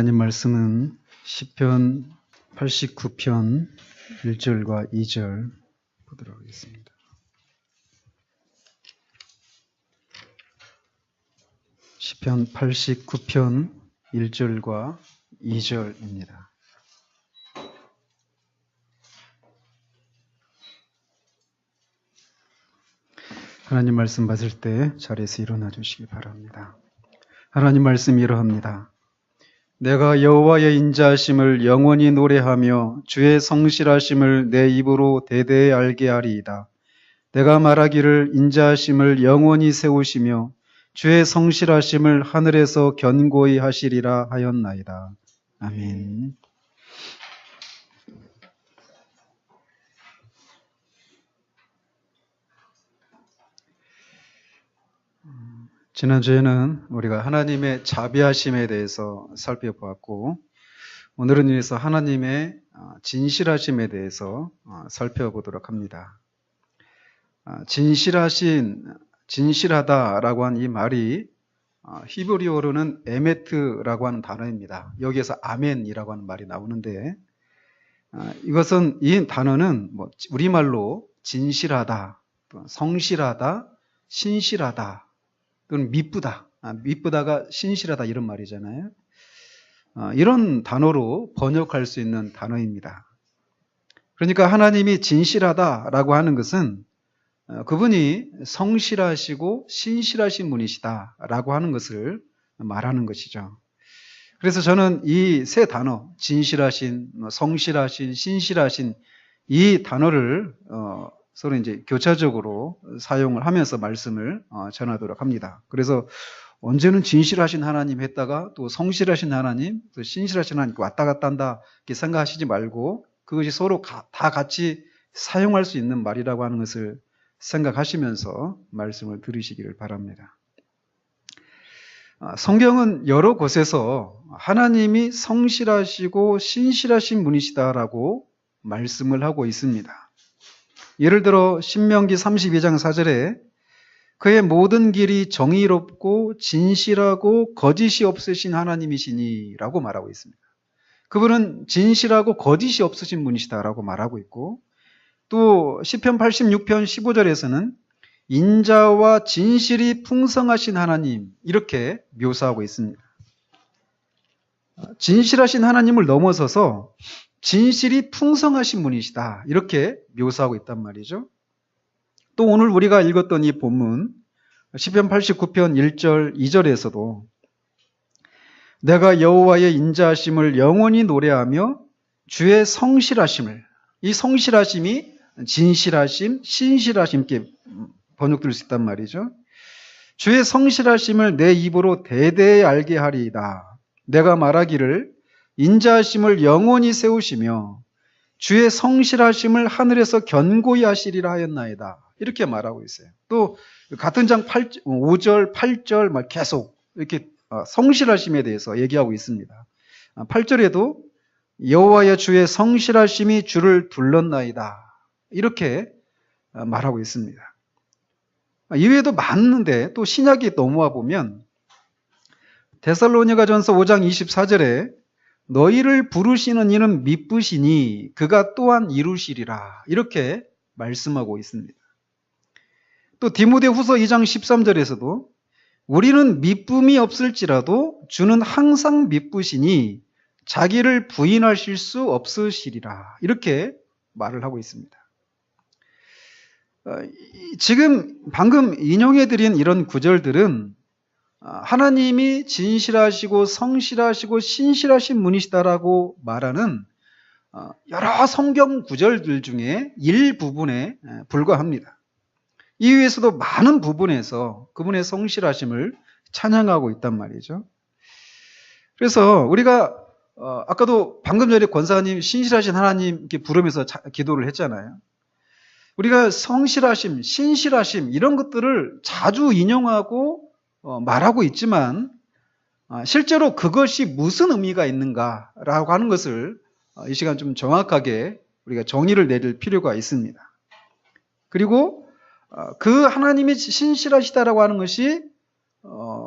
하나님 말씀은 시편 89편 1절과 2절 보도록 하겠습니다. 시편 89편 1절과 2절입니다. 하나님 말씀 받을 때 자리에서 일어나 주시기 바랍니다. 하나님 말씀이 이러합니다. 내가 여호와의 인자하심을 영원히 노래하며 주의 성실하심을 내 입으로 대대히 알게 하리이다. 내가 말하기를 인자하심을 영원히 세우시며 주의 성실하심을 하늘에서 견고히 하시리라 하였나이다. 아멘. 지난주에는 우리가 하나님의 자비하심에 대해서 살펴보았고, 오늘은 이어서 하나님의 진실하심에 대해서 살펴보도록 합니다. 진실하다라고 한 이 말이 히브리어로는 에메트라고 하는 단어입니다. 여기에서 아멘이라고 하는 말이 나오는데, 이 단어는 우리말로 진실하다, 성실하다, 신실하다, 또는 미쁘다가 신실하다 이런 말이잖아요. 이런 단어로 번역할 수 있는 단어입니다. 그러니까 하나님이 진실하다라고 하는 것은 그분이 성실하시고 신실하신 분이시다라고 하는 것을 말하는 것이죠. 그래서 저는 이 세 단어, 진실하신, 성실하신, 신실하신 이 단어를 서로 이제 교차적으로 사용을 하면서 말씀을 전하도록 합니다. 그래서 언제는 진실하신 하나님 했다가 또 성실하신 하나님, 또 신실하신 하나님 왔다 갔다 한다 이렇게 생각하시지 말고 그것이 서로 다 같이 사용할 수 있는 말이라고 하는 것을 생각하시면서 말씀을 들으시기를 바랍니다. 성경은 여러 곳에서 하나님이 성실하시고 신실하신 분이시다라고 말씀을 하고 있습니다. 예를 들어 신명기 32장 4절에 그의 모든 길이 정의롭고 진실하고 거짓이 없으신 하나님이시니 라고 말하고 있습니다. 그분은 진실하고 거짓이 없으신 분이시다라고 말하고 있고, 또 시편 86편 15절에서는 인자와 진실이 풍성하신 하나님 이렇게 묘사하고 있습니다. 진실하신 하나님을 넘어서서 진실이 풍성하신 분이시다 이렇게 묘사하고 있단 말이죠. 또 오늘 우리가 읽었던 이 본문 시편 89편 1절 2절에서도 내가 여호와의 인자하심을 영원히 노래하며 주의 성실하심을, 이 성실하심이 진실하심, 신실하심께 번역될 수 있단 말이죠. 주의 성실하심을 내 입으로 대대히 알게 하리이다. 내가 말하기를 인자하심을 영원히 세우시며 주의 성실하심을 하늘에서 견고히 하시리라 하였나이다. 이렇게 말하고 있어요. 또 같은 장 5절, 8절 계속 이렇게 성실하심에 대해서 얘기하고 있습니다. 8절에도 여호와의 주의 성실하심이 주를 둘렀나이다. 이렇게 말하고 있습니다. 이외에도 많은데 또 신약이 넘어와 보면 데살로니가전서 5장 24절에 너희를 부르시는 이는 미쁘시니 그가 또한 이루시리라 이렇게 말씀하고 있습니다. 또 디모데후서 2장 13절에서도 우리는 미쁨이 없을지라도 주는 항상 미쁘시니 자기를 부인하실 수 없으시리라 이렇게 말을 하고 있습니다. 지금 방금 인용해드린 이런 구절들은 하나님이 진실하시고 성실하시고 신실하신 분이시다라고 말하는 여러 성경 구절들 중에 일부분에 불과합니다. 이외에서도 많은 부분에서 그분의 성실하심을 찬양하고 있단 말이죠. 그래서 우리가 아까도 방금 전에 권사님 신실하신 하나님 이렇게 부르면서 기도를 했잖아요. 우리가 성실하심, 신실하심 이런 것들을 자주 인용하고 말하고 있지만 실제로 그것이 무슨 의미가 있는가라고 하는 것을 이 시간 좀 정확하게 우리가 정의를 내릴 필요가 있습니다. 그리고 그 하나님이 신실하시다라고 하는 것이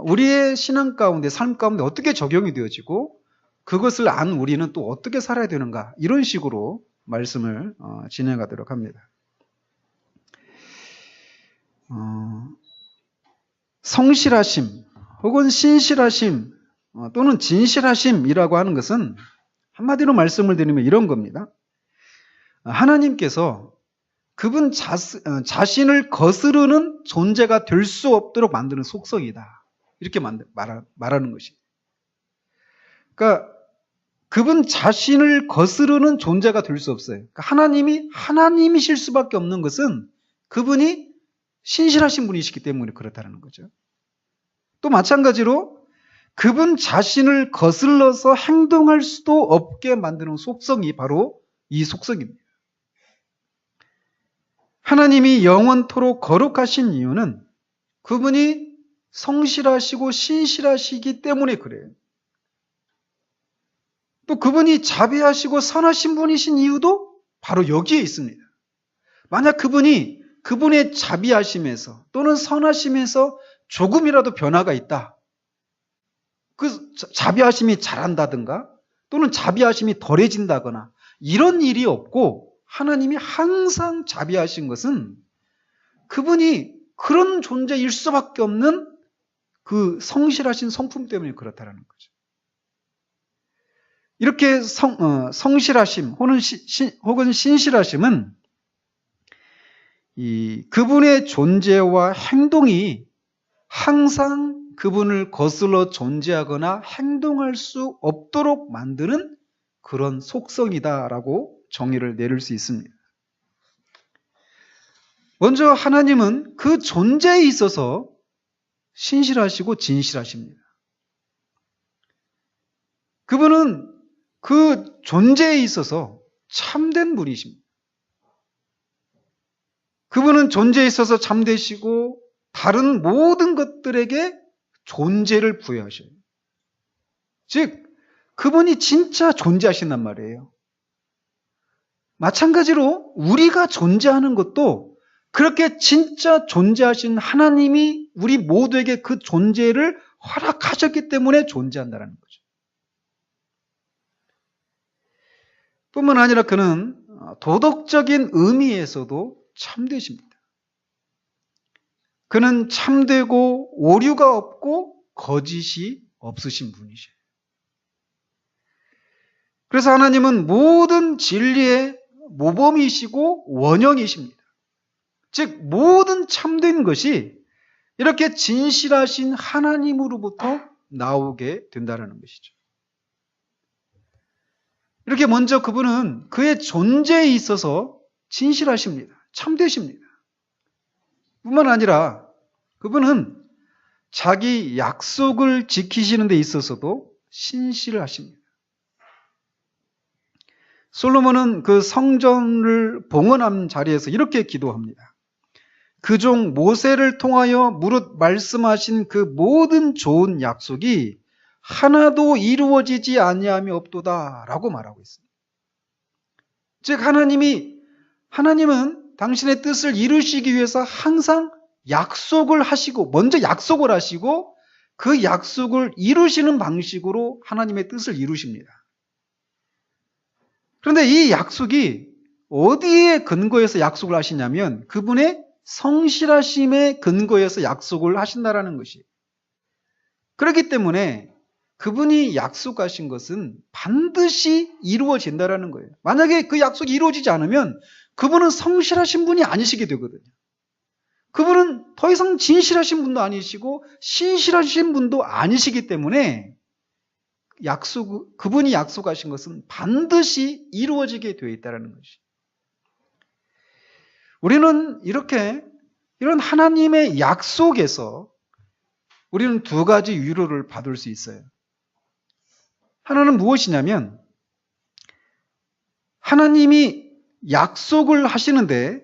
우리의 신앙 가운데, 삶 가운데 어떻게 적용이 되어지고 그것을 안 우리는 또 어떻게 살아야 되는가? 이런 식으로 말씀을 진행하도록 합니다. 성실하심 혹은 신실하심 또는 진실하심이라고 하는 것은 한마디로 말씀을 드리면 이런 겁니다. 하나님께서 그분 자신을 거스르는 존재가 될 수 없도록 만드는 속성이다. 이렇게 말하는 것입니다. 그러니까 그분 자신을 거스르는 존재가 될 수 없어요. 그러니까 하나님이 하나님이실 수밖에 없는 것은 그분이 신실하신 분이시기 때문에 그렇다는 거죠. 또 마찬가지로 그분 자신을 거슬러서 행동할 수도 없게 만드는 속성이 바로 이 속성입니다. 하나님이 영원토록 거룩하신 이유는 그분이 성실하시고 신실하시기 때문에 그래요. 또 그분이 자비하시고 선하신 분이신 이유도 바로 여기에 있습니다. 만약 그분이 그분의 자비하심에서 또는 선하심에서 조금이라도 변화가 있다. 그 자비하심이 잘한다든가 또는 자비하심이 덜해진다거나 이런 일이 없고 하나님이 항상 자비하신 것은 그분이 그런 존재일 수밖에 없는 그 성실하신 성품 때문에 그렇다는 거죠. 이렇게 성실하심 혹은 신실하심은 그분의 존재와 행동이 항상 그분을 거슬러 존재하거나 행동할 수 없도록 만드는 그런 속성이다라고 정의를 내릴 수 있습니다. 먼저 하나님은 그 존재에 있어서 신실하시고 진실하십니다. 그분은 그 존재에 있어서 참된 분이십니다. 그분은 존재에 있어서 참되시고 다른 모든 것들에게 존재를 부여하셔요. 즉 그분이 진짜 존재하신단 말이에요. 마찬가지로 우리가 존재하는 것도 그렇게 진짜 존재하신 하나님이 우리 모두에게 그 존재를 허락하셨기 때문에 존재한다는 거죠. 뿐만 아니라 그는 도덕적인 의미에서도 참되십니다. 그는 참되고 오류가 없고 거짓이 없으신 분이셔요. 그래서 하나님은 모든 진리의 모범이시고 원형이십니다. 즉 모든 참된 것이 이렇게 진실하신 하나님으로부터 나오게 된다는 것이죠. 이렇게 먼저 그분은 그의 존재에 있어서 진실하십니다. 참되십니다. 뿐만 아니라 그분은 자기 약속을 지키시는 데 있어서도 신실하십니다. 솔로몬은 그 성전을 봉헌한 자리에서 이렇게 기도합니다. 그 종 모세를 통하여 무릇 말씀하신 그 모든 좋은 약속이 하나도 이루어지지 아니함이 없도다 라고 말하고 있습니다. 즉 하나님은 당신의 뜻을 이루시기 위해서 항상 약속을 하시고 먼저 약속을 하시고 그 약속을 이루시는 방식으로 하나님의 뜻을 이루십니다. 그런데 이 약속이 어디에 근거해서 약속을 하시냐면 그분의 성실하심에 근거해서 약속을 하신다라는 것이. 그렇기 때문에 그분이 약속하신 것은 반드시 이루어진다라는 거예요. 만약에 그 약속이 이루어지지 않으면 그분은 성실하신 분이 아니시게 되거든요. 그분은 더 이상 진실하신 분도 아니시고 신실하신 분도 아니시기 때문에 그분이 약속하신 것은 반드시 이루어지게 되어 있다는 것이. 우리는 이런 하나님의 약속에서 우리는 두 가지 위로를 받을 수 있어요. 하나는 무엇이냐면 하나님이 약속을 하시는데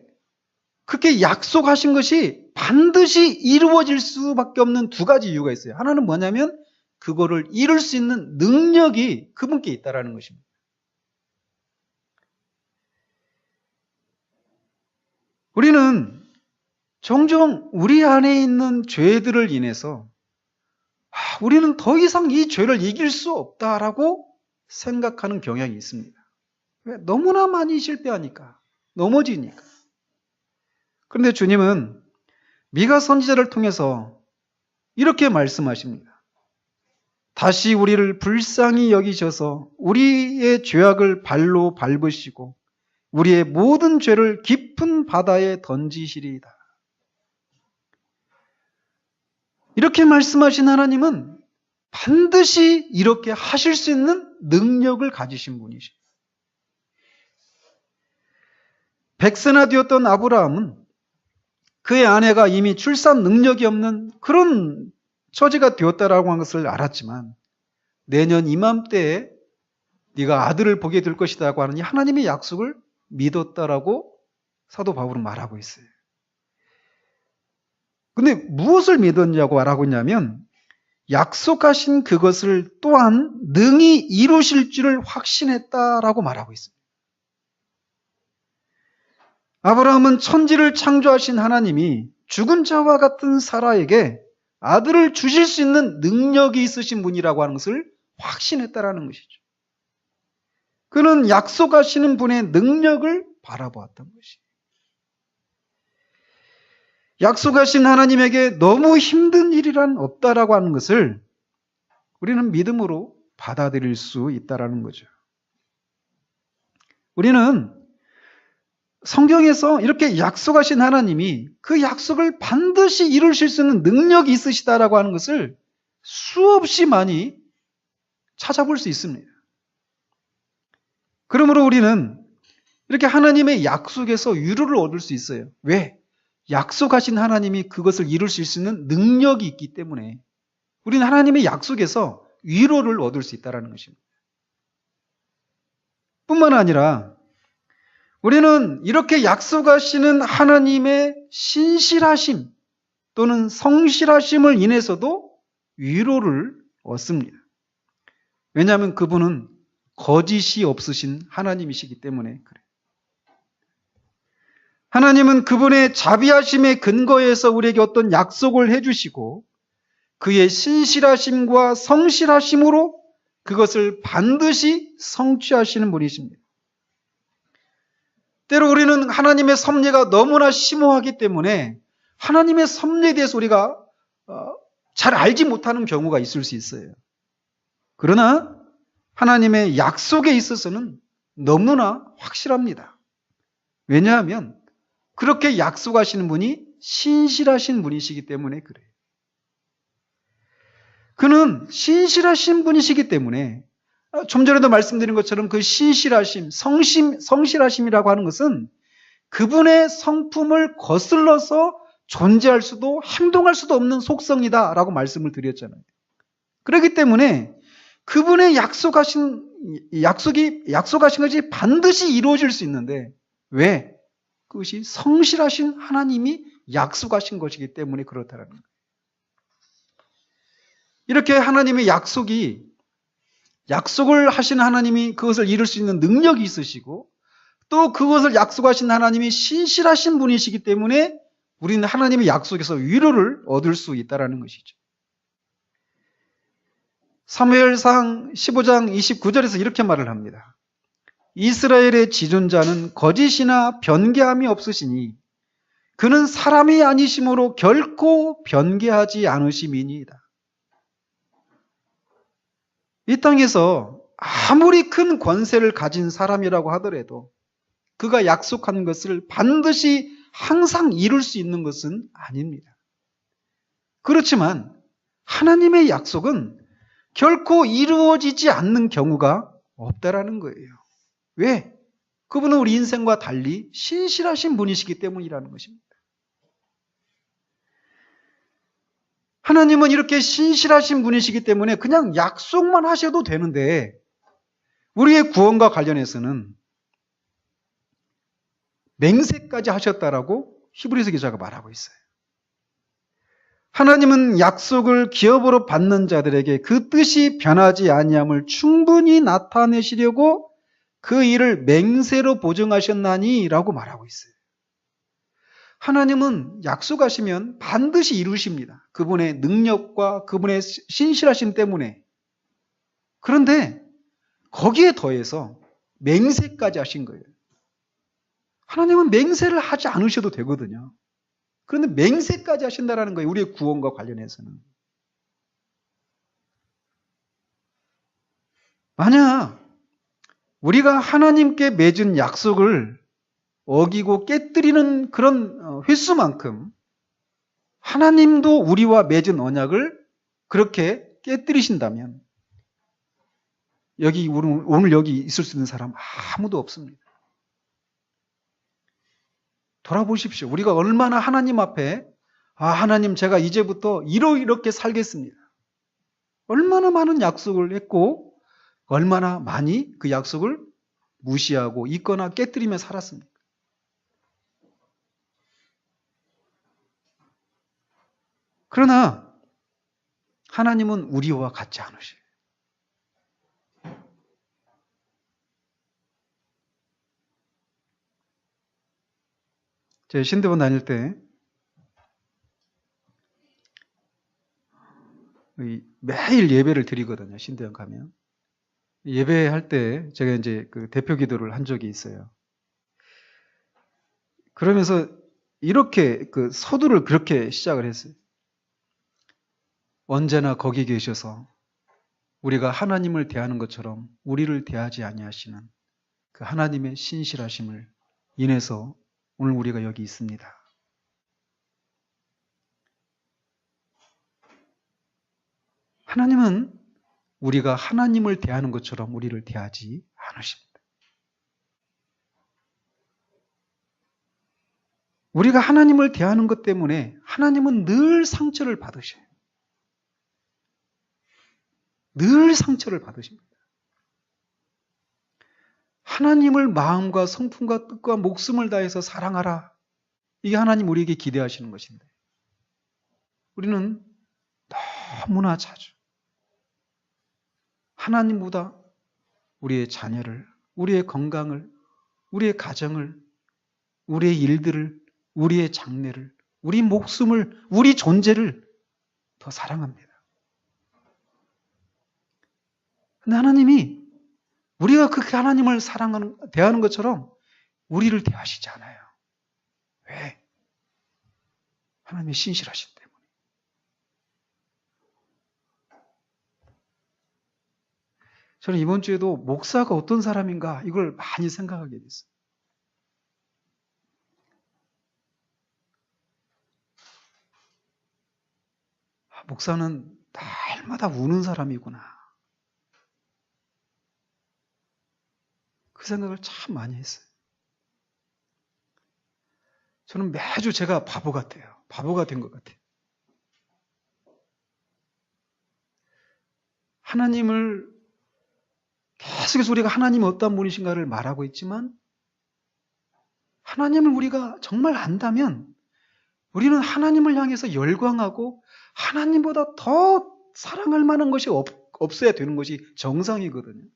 그렇게 약속하신 것이 반드시 이루어질 수밖에 없는 두 가지 이유가 있어요. 하나는 뭐냐면 그거를 이룰 수 있는 능력이 그분께 있다는 것입니다. 우리는 종종 우리 안에 있는 죄들을 인해서 우리는 더 이상 이 죄를 이길 수 없다라고 생각하는 경향이 있습니다. 왜? 너무나 많이 실패하니까, 넘어지니까. 그런데 주님은 미가 선지자를 통해서 이렇게 말씀하십니다. 다시 우리를 불쌍히 여기셔서 우리의 죄악을 발로 밟으시고 우리의 모든 죄를 깊은 바다에 던지시리이다. 이렇게 말씀하신 하나님은 반드시 이렇게 하실 수 있는 능력을 가지신 분이십니다. 백세나 되었던 아브라함은 그의 아내가 이미 출산 능력이 없는 그런 처지가 되었다라고 하는 것을 알았지만 내년 이맘때에 네가 아들을 보게 될 것이라고 하는 이 하나님의 약속을 믿었다라고 사도 바울은 말하고 있어요. 근데 무엇을 믿었냐고 말하고 있냐면 약속하신 그것을 또한 능히 이루실 줄을 확신했다라고 말하고 있습니다. 아브라함은 천지를 창조하신 하나님이 죽은 자와 같은 사라에게 아들을 주실 수 있는 능력이 있으신 분이라고 하는 것을 확신했다라는 것이죠. 그는 약속하시는 분의 능력을 바라보았던 것이에요. 약속하신 하나님에게 너무 힘든 일이란 없다라고 하는 것을 우리는 믿음으로 받아들일 수 있다라는 거죠. 우리는 성경에서 이렇게 약속하신 하나님이 그 약속을 반드시 이루실 수 있는 능력이 있으시다라고 하는 것을 수없이 많이 찾아볼 수 있습니다. 그러므로 우리는 이렇게 하나님의 약속에서 위로를 얻을 수 있어요. 왜? 약속하신 하나님이 그것을 이룰 수 있는 능력이 있기 때문에 우리는 하나님의 약속에서 위로를 얻을 수 있다는 것입니다. 뿐만 아니라 우리는 이렇게 약속하시는 하나님의 신실하심 또는 성실하심을 인해서도 위로를 얻습니다. 왜냐하면 그분은 거짓이 없으신 하나님이시기 때문에 그래요. 하나님은 그분의 자비하심의 근거에서 우리에게 어떤 약속을 해주시고 그의 신실하심과 성실하심으로 그것을 반드시 성취하시는 분이십니다. 때로 우리는 하나님의 섭리가 너무나 심오하기 때문에 하나님의 섭리에 대해서 우리가 잘 알지 못하는 경우가 있을 수 있어요. 그러나 하나님의 약속에 있어서는 너무나 확실합니다. 왜냐하면 그렇게 약속하시는 분이 신실하신 분이시기 때문에 그래요. 그는 신실하신 분이시기 때문에 좀 전에도 말씀드린 것처럼 그 신실하심, 성실하심이라고 하는 것은 그분의 성품을 거슬러서 존재할 수도 행동할 수도 없는 속성이다라고 말씀을 드렸잖아요. 그렇기 때문에 그분의 약속하신 것이 반드시 이루어질 수 있는데 왜? 그것이 성실하신 하나님이 약속하신 것이기 때문에 그렇다는 거예요. 이렇게 하나님의 약속을 하신 하나님이 그것을 이룰 수 있는 능력이 있으시고 또 그것을 약속하신 하나님이 신실하신 분이시기 때문에 우리는 하나님의 약속에서 위로를 얻을 수 있다는 것이죠. 사무엘상 15장 29절에서 이렇게 말을 합니다. 이스라엘의 지존자는 거짓이나 변개함이 없으시니 그는 사람이 아니심으로 결코 변개하지 않으심이니이다. 이 땅에서 아무리 큰 권세를 가진 사람이라고 하더라도 그가 약속한 것을 반드시 항상 이룰 수 있는 것은 아닙니다. 그렇지만 하나님의 약속은 결코 이루어지지 않는 경우가 없다라는 거예요. 왜? 그분은 우리 인생과 달리 신실하신 분이시기 때문이라는 것입니다. 하나님은 이렇게 신실하신 분이시기 때문에 그냥 약속만 하셔도 되는데 우리의 구원과 관련해서는 맹세까지 하셨다라고 히브리서 기자가 말하고 있어요. 하나님은 약속을 기업으로 받는 자들에게 그 뜻이 변하지 아니함을 충분히 나타내시려고 그 일을 맹세로 보증하셨나니 라고 말하고 있어요. 하나님은 약속하시면 반드시 이루십니다. 그분의 능력과 그분의 신실하심 때문에. 그런데 거기에 더해서 맹세까지 하신 거예요. 하나님은 맹세를 하지 않으셔도 되거든요. 그런데 맹세까지 하신다라는 거예요. 우리의 구원과 관련해서는. 만약 우리가 하나님께 맺은 약속을 어기고 깨뜨리는 그런 횟수만큼 하나님도 우리와 맺은 언약을 그렇게 깨뜨리신다면 오늘 여기 있을 수 있는 사람 아무도 없습니다. 돌아보십시오. 우리가 얼마나 하나님 앞에 하나님 제가 이제부터 이렇게 살겠습니다. 얼마나 많은 약속을 했고 얼마나 많이 그 약속을 무시하고 잊거나 깨뜨리며 살았습니까? 그러나 하나님은 우리와 같지 않으셔요. 제가 신대원 다닐 때 매일 예배를 드리거든요. 신대원 가면. 예배할 때 제가 이제 그 대표 기도를 한 적이 있어요. 그러면서 이렇게 그 서두를 그렇게 시작을 했어요. 언제나 거기 계셔서 우리가 하나님을 대하는 것처럼 우리를 대하지 아니하시는 그 하나님의 신실하심을 인해서 오늘 우리가 여기 있습니다. 하나님은 우리가 하나님을 대하는 것처럼 우리를 대하지 않으십니다. 우리가 하나님을 대하는 것 때문에 하나님은 늘 상처를 받으셔요. 늘 상처를 받으십니다. 하나님을 마음과 성품과 뜻과 목숨을 다해서 사랑하라. 이게 하나님 우리에게 기대하시는 것인데 우리는 너무나 자주 하나님보다 우리의 자녀를, 우리의 건강을, 우리의 가정을, 우리의 일들을, 우리의 장래를, 우리 목숨을, 우리 존재를 더 사랑합니다. 근데 하나님이 우리가 그렇게 하나님을 대하는 것처럼 우리를 대하시지 않아요. 왜? 하나님이 신실하신 때문에. 저는 이번 주에도 목사가 어떤 사람인가 이걸 많이 생각하게 됐어요. 목사는 날마다 우는 사람이구나. 그 생각을 참 많이 했어요. 저는 매주 제가 바보 같아요. 바보가 된 것 같아요. 하나님을 계속해서 우리가 하나님이 어떤 분이신가를 말하고 있지만 하나님을 우리가 정말 안다면 우리는 하나님을 향해서 열광하고 하나님보다 더 사랑할 만한 것이 없어야 되는 것이 정상이거든요.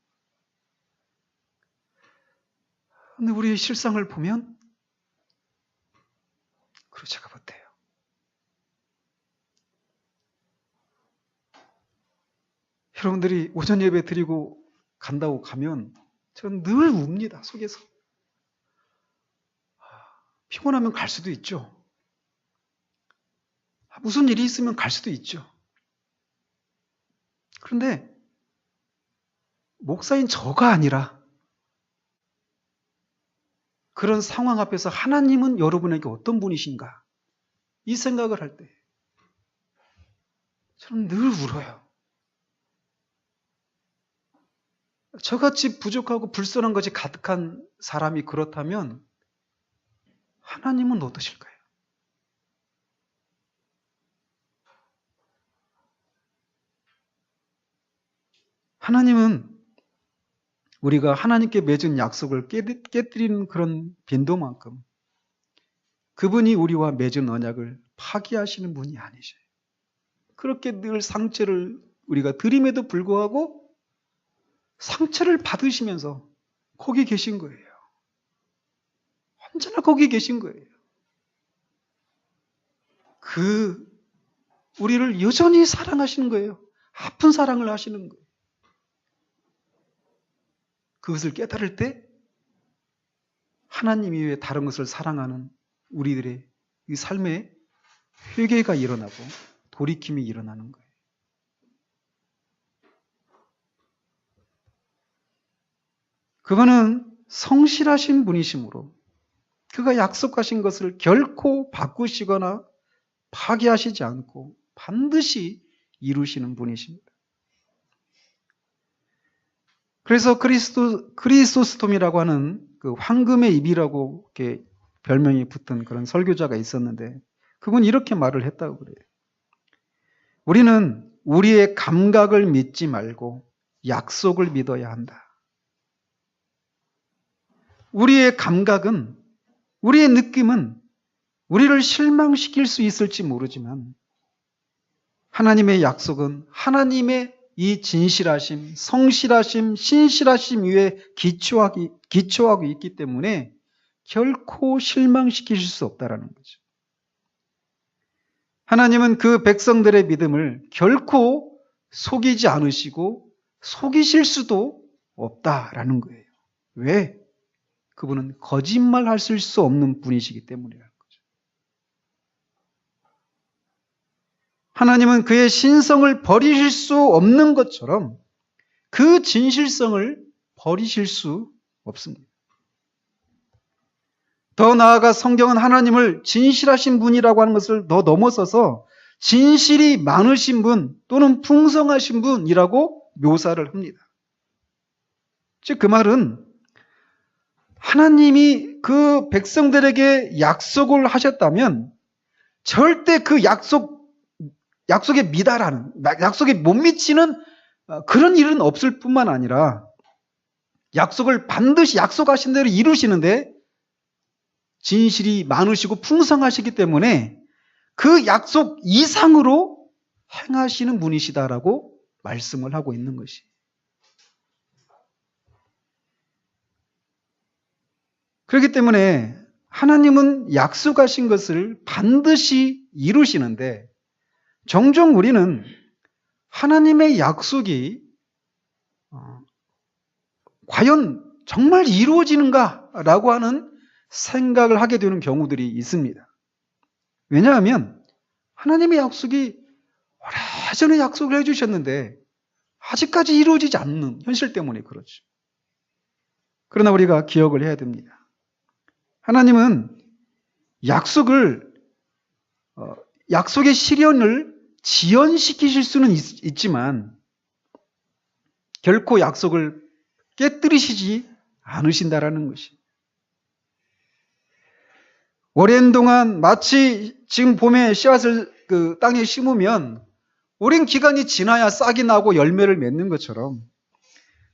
근데 우리의 실상을 보면 그렇지가 못해요. 여러분들이 오전 예배 드리고 간다고 가면 저는 늘 웁니다. 속에서. 피곤하면 갈 수도 있죠. 무슨 일이 있으면 갈 수도 있죠. 그런데 목사인 저가 아니라 그런 상황 앞에서 하나님은 여러분에게 어떤 분이신가? 이 생각을 할 때 저는 늘 울어요. 저같이 부족하고 불선한 것이 가득한 사람이 그렇다면 하나님은 어떠실까요? 하나님은 우리가 하나님께 맺은 약속을 깨뜨리는 그런 빈도만큼 그분이 우리와 맺은 언약을 파기하시는 분이 아니셔요. 그렇게 늘 상처를 우리가 드림에도 불구하고 상처를 받으시면서 거기 계신 거예요. 언제나 거기 계신 거예요. 우리를 여전히 사랑하시는 거예요. 아픈 사랑을 하시는 거예요. 그것을 깨달을 때 하나님 이외에 다른 것을 사랑하는 우리들의 이 삶에 회개가 일어나고 돌이킴이 일어나는 거예요. 그분은 성실하신 분이시므로 그가 약속하신 것을 결코 바꾸시거나 파기하시지 않고 반드시 이루시는 분이십니다. 그래서 크리소스톰이라고 하는 그 황금의 입이라고 이렇게 별명이 붙은 그런 설교자가 있었는데 그분 이렇게 말을 했다고 그래요. 우리는 우리의 감각을 믿지 말고 약속을 믿어야 한다. 우리의 감각은, 우리의 느낌은 우리를 실망시킬 수 있을지 모르지만 하나님의 약속은 하나님의 이 진실하심, 성실하심, 신실하심 위에 기초하고 있기 때문에 결코 실망시키실 수 없다라는 거죠. 하나님은 그 백성들의 믿음을 결코 속이지 않으시고 속이실 수도 없다라는 거예요. 왜? 그분은 거짓말 하실 수 없는 분이시기 때문이라는 거죠. 하나님은 그의 신성을 버리실 수 없는 것처럼 그 진실성을 버리실 수 없습니다. 더 나아가 성경은 하나님을 진실하신 분이라고 하는 것을 더 넘어서서 진실이 많으신 분 또는 풍성하신 분이라고 묘사를 합니다. 즉 그 말은 하나님이 그 백성들에게 약속을 하셨다면 절대 그 약속에 미달하는, 약속에 못 미치는 그런 일은 없을 뿐만 아니라 약속을 반드시 약속하신 대로 이루시는데 진실이 많으시고 풍성하시기 때문에 그 약속 이상으로 행하시는 분이시다라고 말씀을 하고 있는 것이. 그렇기 때문에 하나님은 약속하신 것을 반드시 이루시는데 종종 우리는 하나님의 약속이 과연 정말 이루어지는가라고 하는 생각을 하게 되는 경우들이 있습니다. 왜냐하면 하나님의 약속이 오래전에 약속을 해주셨는데 아직까지 이루어지지 않는 현실 때문에 그렇죠. 그러나 우리가 기억을 해야 됩니다. 하나님은 약속의 실현을 지연시키실 수는 있지만 결코 약속을 깨뜨리시지 않으신다라는 것이. 오랜 동안 마치 지금 봄에 씨앗을 그 땅에 심으면 오랜 기간이 지나야 싹이 나고 열매를 맺는 것처럼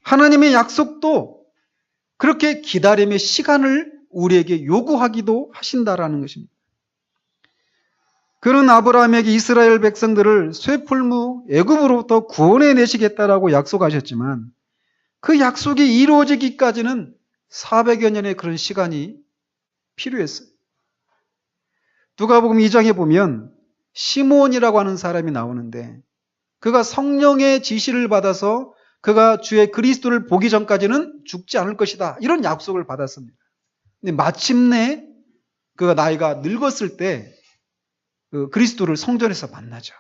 하나님의 약속도 그렇게 기다림의 시간을 우리에게 요구하기도 하신다라는 것입니다. 그는 아브라함에게 이스라엘 백성들을 쇠풀무 애굽으로부터 구원해 내시겠다라고 약속하셨지만 그 약속이 이루어지기까지는 400여 년의 그런 시간이 필요했어요. 누가복음 2장에 보면 시므온이라고 하는 사람이 나오는데 그가 성령의 지시를 받아서 그가 주의 그리스도를 보기 전까지는 죽지 않을 것이다. 이런 약속을 받았습니다. 근데 마침내 그가 나이가 늙었을 때 그 그리스도를 성전에서 만나죠.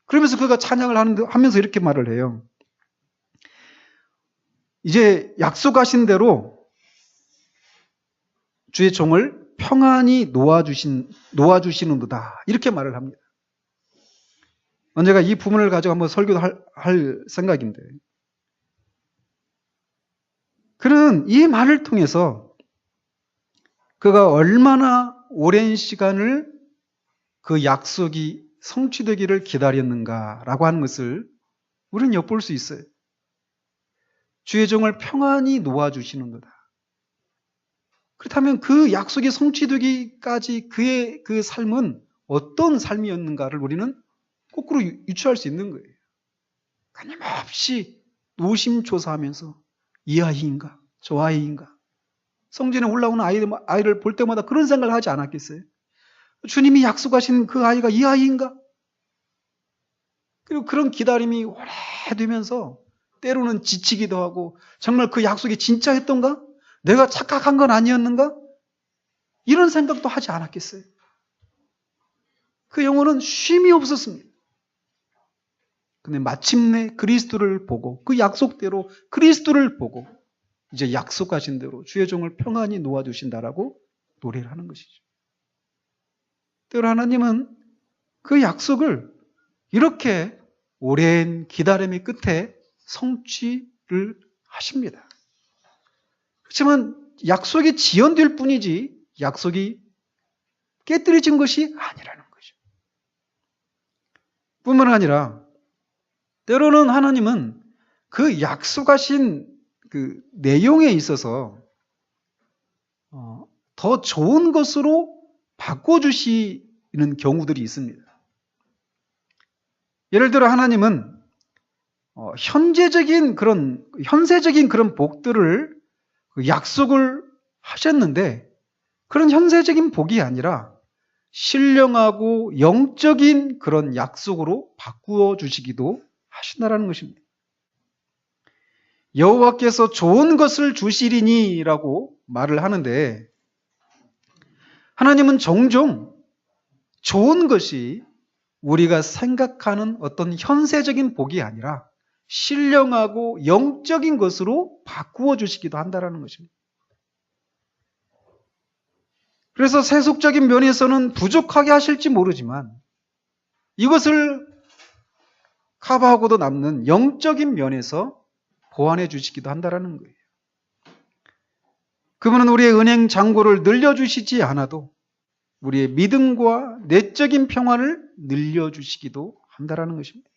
그러면서 그가 찬양을 하면서 이렇게 말을 해요. 이제 약속하신 대로 주의 종을 평안히 놓아주시는도다. 이렇게 말을 합니다. 언제가 이 부분을 가지고 한번 설교도 할 생각인데 그는 이 말을 통해서 그가 얼마나 오랜 시간을 그 약속이 성취되기를 기다렸는가라고 하는 것을 우리는 엿볼 수 있어요. 주의 종을 평안히 놓아주시는도다. 그렇다면 그 약속이 성취되기까지 그의 그 삶은 어떤 삶이었는가를 우리는 거꾸로 유추할 수 있는 거예요. 끊임없이 노심초사하면서 이 아이인가 저 아이인가 성전에 올라오는 아이를 볼 때마다 그런 생각을 하지 않았겠어요? 주님이 약속하신 그 아이가 이 아이인가? 그리고 그런 기다림이 오래 되면서 때로는 지치기도 하고 정말 그 약속이 진짜 했던가? 내가 착각한 건 아니었는가? 이런 생각도 하지 않았겠어요. 그 영혼은 쉼이 없었습니다. 근데 마침내 그리스도를 보고 그 약속대로 그리스도를 보고 이제 약속하신 대로 주의 종을 평안히 놓아주신다라고 노래를 하는 것이죠. 때로 하나님은 그 약속을 이렇게 오랜 기다림의 끝에 성취를 하십니다. 그렇지만 약속이 지연될 뿐이지 약속이 깨뜨려진 것이 아니라는 거죠. 뿐만 아니라 때로는 하나님은 그 약속하신 그 내용에 있어서 더 좋은 것으로 바꿔주시는 경우들이 있습니다. 예를 들어 하나님은 현세적인 그런 복들을 약속을 하셨는데 그런 현세적인 복이 아니라 신령하고 영적인 그런 약속으로 바꾸어 주시기도 하신다라는 것입니다. 여호와께서 좋은 것을 주시리니라고 말을 하는데 하나님은 종종 좋은 것이 우리가 생각하는 어떤 현세적인 복이 아니라 신령하고 영적인 것으로 바꾸어 주시기도 한다는 것입니다. 그래서 세속적인 면에서는 부족하게 하실지 모르지만 이것을 커버하고도 남는 영적인 면에서 보완해 주시기도 한다는 거예요. 그분은 우리의 은행 잔고를 늘려주시지 않아도 우리의 믿음과 내적인 평화를 늘려주시기도 한다는 것입니다.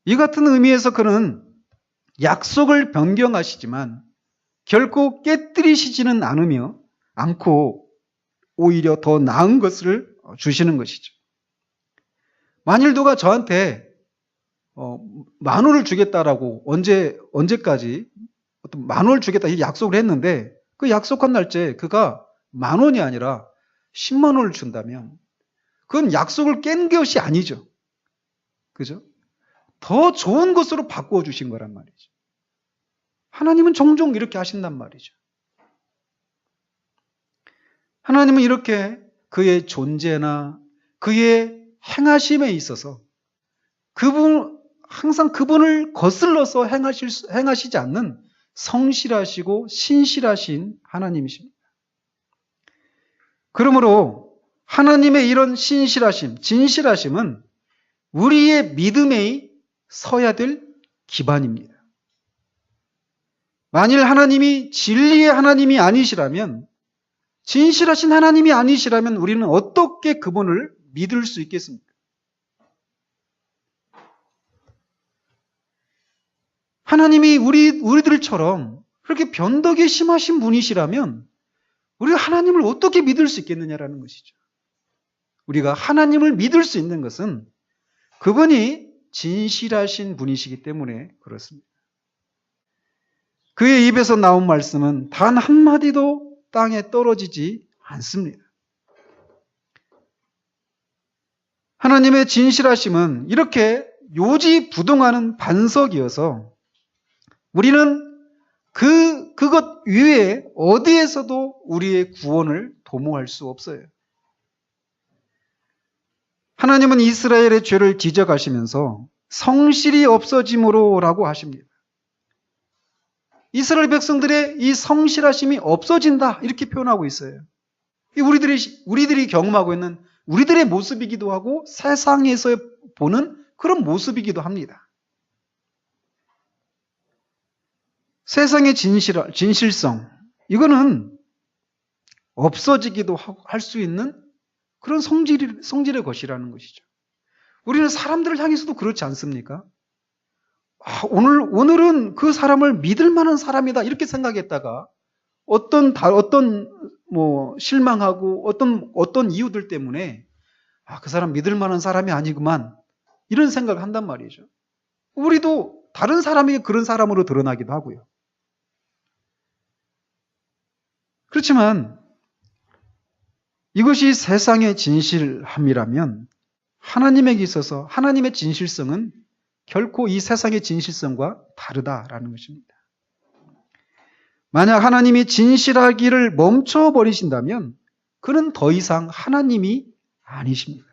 이 같은 의미에서 그는 약속을 변경하시지만 결코 깨뜨리시지는 않고 오히려 더 나은 것을 주시는 것이죠. 만일 누가 저한테 10,000원을 주겠다라고 언제까지 어떤 10,000원을 주겠다 이 약속을 했는데 그 약속한 날짜에 그가 10,000원이 아니라 100,000원을 준다면 그건 약속을 깬 것이 아니죠. 그죠? 더 좋은 것으로 바꾸어 주신 거란 말이죠. 하나님은 종종 이렇게 하신단 말이죠. 하나님은 이렇게 그의 존재나 그의 행하심에 있어서 항상 그분을 거슬러서 행하시지 않는 성실하시고 신실하신 하나님이십니다. 그러므로 하나님의 이런 신실하심, 진실하심은 우리의 믿음에 서야 될 기반입니다. 만일 하나님이 진리의 하나님이 아니시라면, 진실하신 하나님이 아니시라면 우리는 어떻게 그분을 믿을 수 있겠습니까? 하나님이 우리들처럼 그렇게 변덕이 심하신 분이시라면 우리가 하나님을 어떻게 믿을 수 있겠느냐라는 것이죠. 우리가 하나님을 믿을 수 있는 것은 그분이 진실하신 분이시기 때문에 그렇습니다. 그의 입에서 나온 말씀은 단 한마디도 땅에 떨어지지 않습니다. 하나님의 진실하심은 이렇게 요지부동하는 반석이어서 우리는 그것 위에 어디에서도 우리의 구원을 도모할 수 없어요. 하나님은 이스라엘의 죄를 지적하시면서 성실이 없어짐으로라고 하십니다. 이스라엘 백성들의 이 성실하심이 없어진다 이렇게 표현하고 있어요. 우리들이 경험하고 있는 우리들의 모습이기도 하고 세상에서 보는 그런 모습이기도 합니다. 세상의 진실성 이거는 없어지기도 할 수 있는 그런 성질의 것이라는 것이죠. 우리는 사람들을 향해서도 그렇지 않습니까? 오늘은 그 사람을 믿을 만한 사람이다 이렇게 생각했다가 어떤 실망하고 어떤 이유들 때문에 그 사람 믿을 만한 사람이 아니구만 이런 생각을 한단 말이죠. 우리도 다른 사람에게 그런 사람으로 드러나기도 하고요. 그렇지만 이것이 세상의 진실함이라면 하나님에게 있어서 하나님의 진실성은 결코 이 세상의 진실성과 다르다라는 것입니다. 만약 하나님이 진실하기를 멈춰버리신다면 그는 더 이상 하나님이 아니십니다.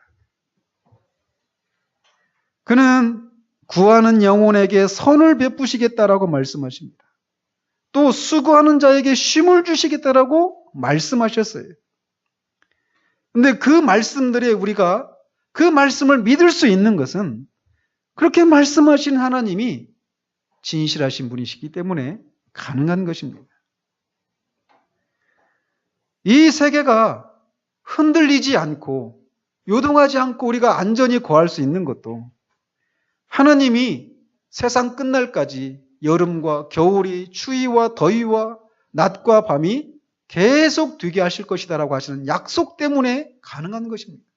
그는 구하는 영혼에게 선을 베푸시겠다라고 말씀하십니다. 또 수고하는 자에게 쉼을 주시겠다라고 말씀하셨어요. 근데 그 말씀들에 우리가 그 말씀을 믿을 수 있는 것은 그렇게 말씀하신 하나님이 진실하신 분이시기 때문에 가능한 것입니다. 이 세계가 흔들리지 않고 요동하지 않고 우리가 안전히 거할 수 있는 것도 하나님이 세상 끝날까지 여름과 겨울이 추위와 더위와 낮과 밤이 계속 되게 하실 것이다라고 하시는 약속 때문에 가능한 것입니다.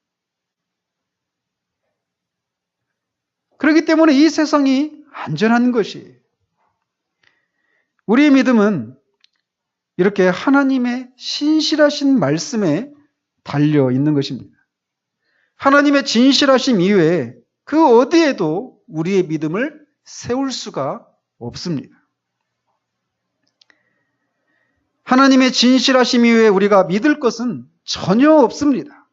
그렇기 때문에 이 세상이 안전한 것이 우리의 믿음은 이렇게 하나님의 신실하신 말씀에 달려 있는 것입니다. 하나님의 진실하심 이외에 그 어디에도 우리의 믿음을 세울 수가 없습니다. 하나님의 진실하심 이외에 우리가 믿을 것은 전혀 없습니다.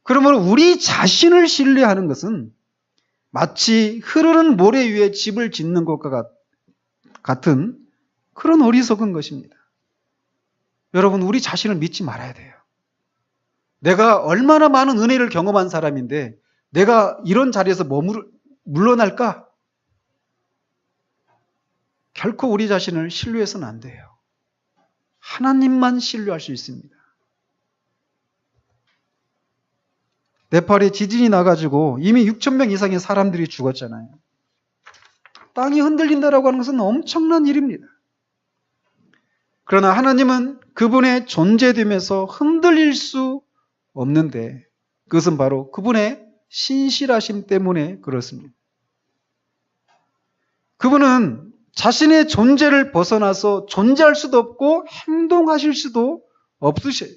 그러므로 우리 자신을 신뢰하는 것은 마치 흐르는 모래 위에 집을 짓는 것과 같은 그런 어리석은 것입니다. 여러분, 우리 자신을 믿지 말아야 돼요. 내가 얼마나 많은 은혜를 경험한 사람인데 내가 이런 자리에서 물러날까? 결코 우리 자신을 신뢰해서는 안 돼요. 하나님만 신뢰할 수 있습니다. 네팔에 지진이 나가지고 이미 6,000명 이상의 사람들이 죽었잖아요. 땅이 흔들린다라고 하는 것은 엄청난 일입니다. 그러나 하나님은 그분의 존재됨에서 흔들릴 수 없는데 그것은 바로 그분의 신실하심 때문에 그렇습니다. 그분은 자신의 존재를 벗어나서 존재할 수도 없고 행동하실 수도 없으셔요.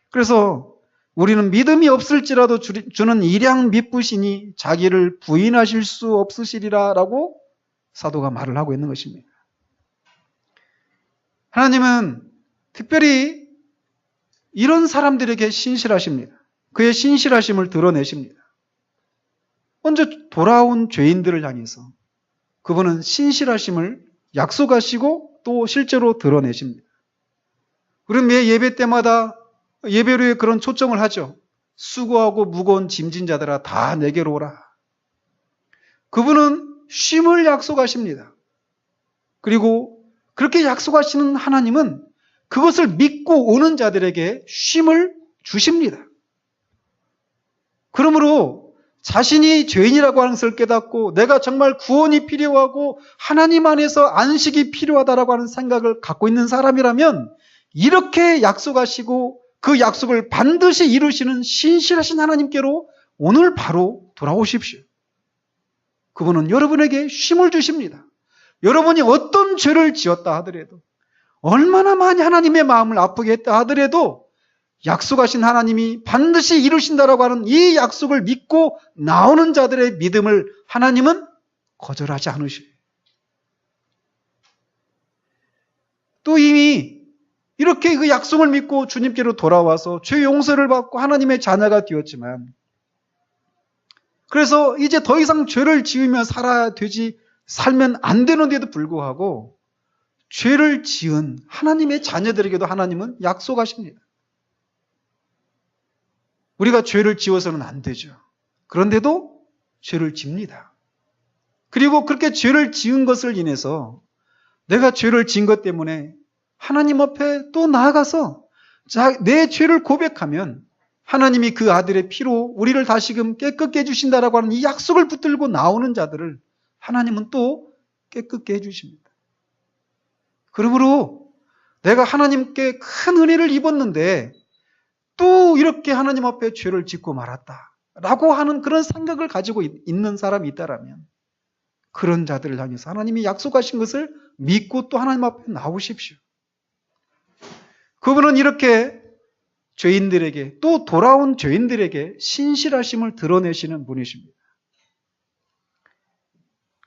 그래서 우리는 믿음이 없을지라도 주는 일양 미쁘시니 자기를 부인하실 수 없으시리라 라고 사도가 말을 하고 있는 것입니다. 하나님은 특별히 이런 사람들에게 신실하십니다. 그의 신실하심을 드러내십니다. 먼저 돌아온 죄인들을 향해서 그분은 신실하심을 약속하시고 또 실제로 드러내십니다. 우리는 매 예배 때마다 예배로에 그런 초청을 하죠. 수고하고 무거운 짐진 자들아 다 내게로 오라. 그분은 쉼을 약속하십니다. 그리고 그렇게 약속하시는 하나님은 그것을 믿고 오는 자들에게 쉼을 주십니다. 그러므로 자신이 죄인이라고 하는 것을 깨닫고 내가 정말 구원이 필요하고 하나님 안에서 안식이 필요하다라고 하는 생각을 갖고 있는 사람이라면 이렇게 약속하시고 그 약속을 반드시 이루시는 신실하신 하나님께로 오늘 바로 돌아오십시오. 그분은 여러분에게 쉼을 주십니다. 여러분이 어떤 죄를 지었다 하더라도 얼마나 많이 하나님의 마음을 아프게 했다 하더라도 약속하신 하나님이 반드시 이루신다라고 하는 이 약속을 믿고 나오는 자들의 믿음을 하나님은 거절하지 않으셔요. 또 이미 이렇게 그 약속을 믿고 주님께로 돌아와서 죄 용서를 받고 하나님의 자녀가 되었지만 그래서 이제 더 이상 죄를 지으며 살면 안 되는데도 불구하고 죄를 지은 하나님의 자녀들에게도 하나님은 약속하십니다. 우리가 죄를 지어서는 안 되죠. 그런데도 죄를 집니다. 그리고 그렇게 죄를 지은 것을 인해서 내가 죄를 지은 것 때문에 하나님 앞에 또 나아가서 내 죄를 고백하면 하나님이 그 아들의 피로 우리를 다시금 깨끗게 해주신다라고 하는 이 약속을 붙들고 나오는 자들을 하나님은 또 깨끗게 해주십니다. 그러므로 내가 하나님께 큰 은혜를 입었는데 또 이렇게 하나님 앞에 죄를 짓고 말았다라고 하는 그런 생각을 가지고 있는 사람이 있다라면 그런 자들을 향해서 하나님이 약속하신 것을 믿고 또 하나님 앞에 나오십시오. 그분은 이렇게 죄인들에게 또 돌아온 죄인들에게 신실하심을 드러내시는 분이십니다.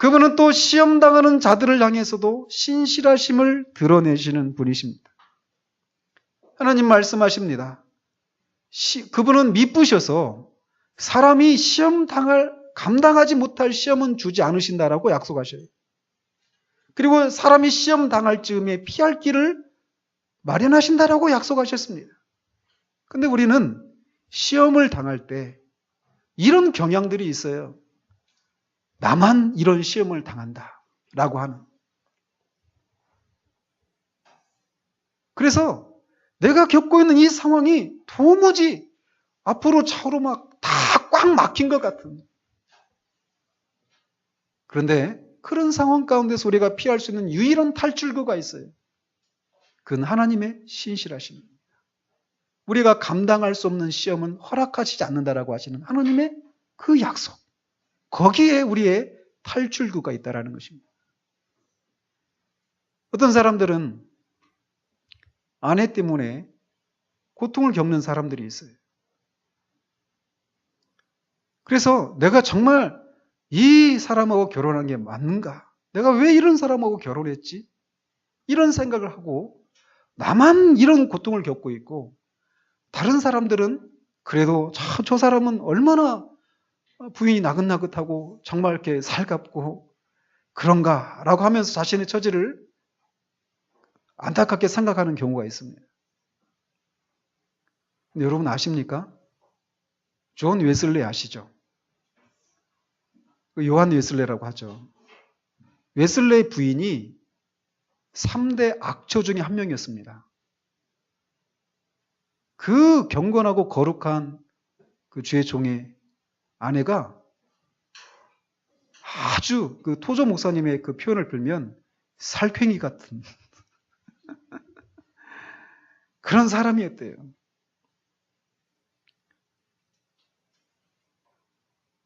그분은 또 시험당하는 자들을 향해서도 신실하심을 드러내시는 분이십니다. 하나님 말씀하십니다. 그분은 미쁘셔서 사람이 감당하지 못할 시험은 주지 않으신다라고 약속하셔요. 그리고 사람이 시험 당할 즈음에 피할 길을 마련하신다라고 약속하셨습니다. 근데 우리는 시험을 당할 때 이런 경향들이 있어요. 나만 이런 시험을 당한다라고 하는. 그래서 내가 겪고 있는 이 상황이 도무지 앞으로 차후로 막 다 꽉 막힌 것 같은. 그런데 그런 상황 가운데서 우리가 피할 수 있는 유일한 탈출구가 있어요. 그건 하나님의 신실하심입니다. 우리가 감당할 수 없는 시험은 허락하시지 않는다라고 하시는 하나님의 그 약속. 거기에 우리의 탈출구가 있다라는 것입니다. 어떤 사람들은 아내 때문에 고통을 겪는 사람들이 있어요. 그래서 내가 정말 이 사람하고 결혼한 게 맞는가? 내가 왜 이런 사람하고 결혼했지? 이런 생각을 하고 나만 이런 고통을 겪고 있고 다른 사람들은 그래도 저 사람은 얼마나 부인이 나긋나긋하고 정말 이렇게 살갑고 그런가라고 하면서 자신의 처지를 안타깝게 생각하는 경우가 있습니다. 근데 여러분 아십니까? 존 웨슬리 아시죠? 요한 웨슬레라고 하죠. 웨슬레의 부인이 3대 악처 중에 한 명이었습니다. 그 경건하고 거룩한 그 주의 종의 아내가 아주 그 토조 목사님의 그 표현을 빌면 살쾡이 같은 그런 사람이었대요.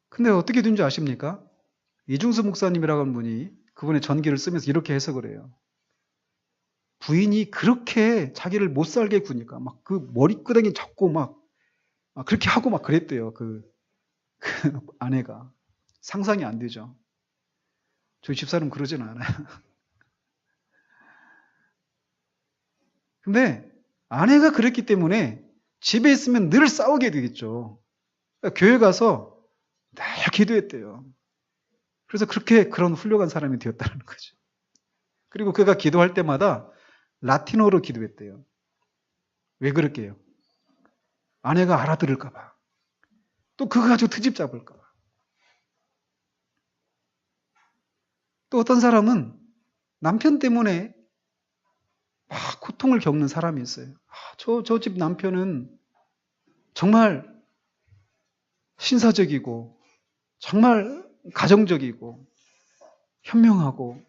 근데 어떻게 된지 아십니까? 이중수 목사님이라고 하는 분이 그분의 전기를 쓰면서 이렇게 해석을 해요. 부인이 그렇게 자기를 못 살게 구니까 막 그 머리끄댕이 잡고 막 그렇게 하고 막 그랬대요. 그 아내가. 상상이 안 되죠. 저희 집사람 그러지는 않아요. 근데 아내가 그랬기 때문에 집에 있으면 늘 싸우게 되겠죠. 그러니까 교회 가서 늘 기도했대요. 그래서 그런 훌륭한 사람이 되었다는 거죠. 그리고 그가 기도할 때마다 라틴어로 기도했대요. 왜 그럴게요? 아내가 알아들을까봐. 또 그거 가지고 트집 잡을까봐. 또 어떤 사람은 남편 때문에 막 고통을 겪는 사람이 있어요. 저 집 남편은 정말 신사적이고, 정말 가정적이고, 현명하고,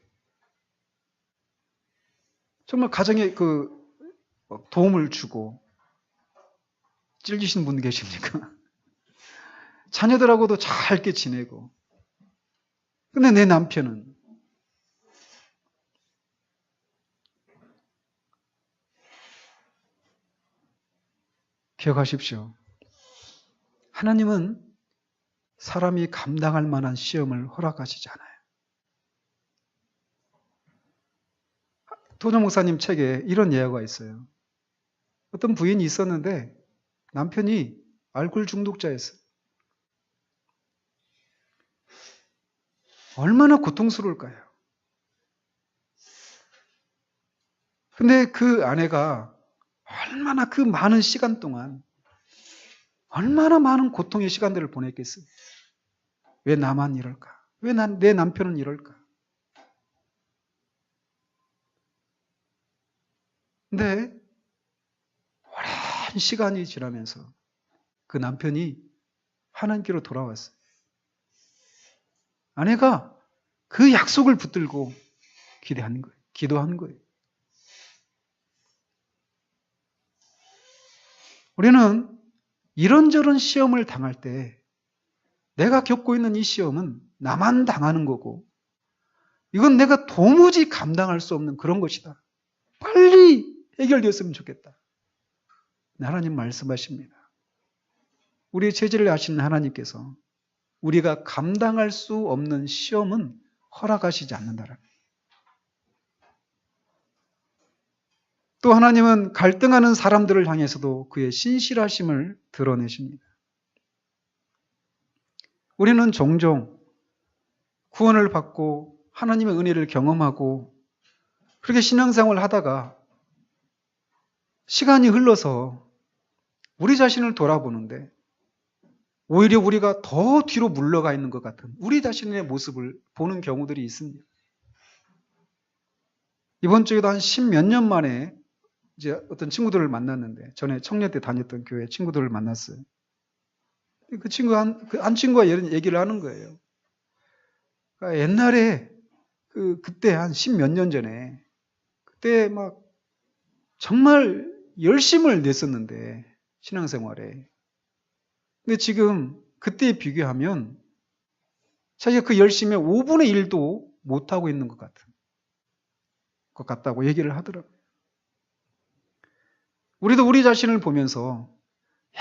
정말 가정에 도움을 주고, 찔기신 분 계십니까? 자녀들하고도 잘 이렇게 지내고. 근데 내 남편은 기억하십시오. 하나님은 사람이 감당할 만한 시험을 허락하시지 않아요. 도정 목사님 책에 이런 예화가 있어요. 어떤 부인이 있었는데 남편이 알코올 중독자였어요. 얼마나 고통스러울까요? 근데 그 아내가 얼마나 그 많은 시간 동안 얼마나 많은 고통의 시간들을 보냈겠어요? 왜 나만 이럴까? 왜 내 남편은 이럴까? 근데 오랜 시간이 지나면서 그 남편이 하나님께로 돌아왔어요. 아내가 그 약속을 붙들고 기도하는 거예요. 우리는 이런저런 시험을 당할 때 내가 겪고 있는 이 시험은 나만 당하는 거고 이건 내가 도무지 감당할 수 없는 그런 것이다. 빨리 해결되었으면 좋겠다. 하나님 말씀하십니다. 우리의 체질을 아시는 하나님께서 우리가 감당할 수 없는 시험은 허락하시지 않는다라는. 또 하나님은 갈등하는 사람들을 향해서도 그의 신실하심을 드러내십니다. 우리는 종종 구원을 받고 하나님의 은혜를 경험하고 그렇게 신앙생활을 하다가 시간이 흘러서 우리 자신을 돌아보는데 오히려 우리가 더 뒤로 물러가 있는 것 같은 우리 자신의 모습을 보는 경우들이 있습니다. 이번 주에도 한 10몇 년 만에 이제 어떤 친구들을 만났는데, 전에 청년 때 다녔던 교회 친구들을 만났어요. 그 친구 한 친구가 이런 얘기를 하는 거예요. 그러니까 옛날에 그때 한 10몇 년 전에 그때 막 정말 열심을 냈었는데 신앙생활에. 근데 지금 그때에 비교하면 자기가 그 열심의 5분의 1도 못하고 있는 것 같다고 얘기를 하더라고요. 우리도 우리 자신을 보면서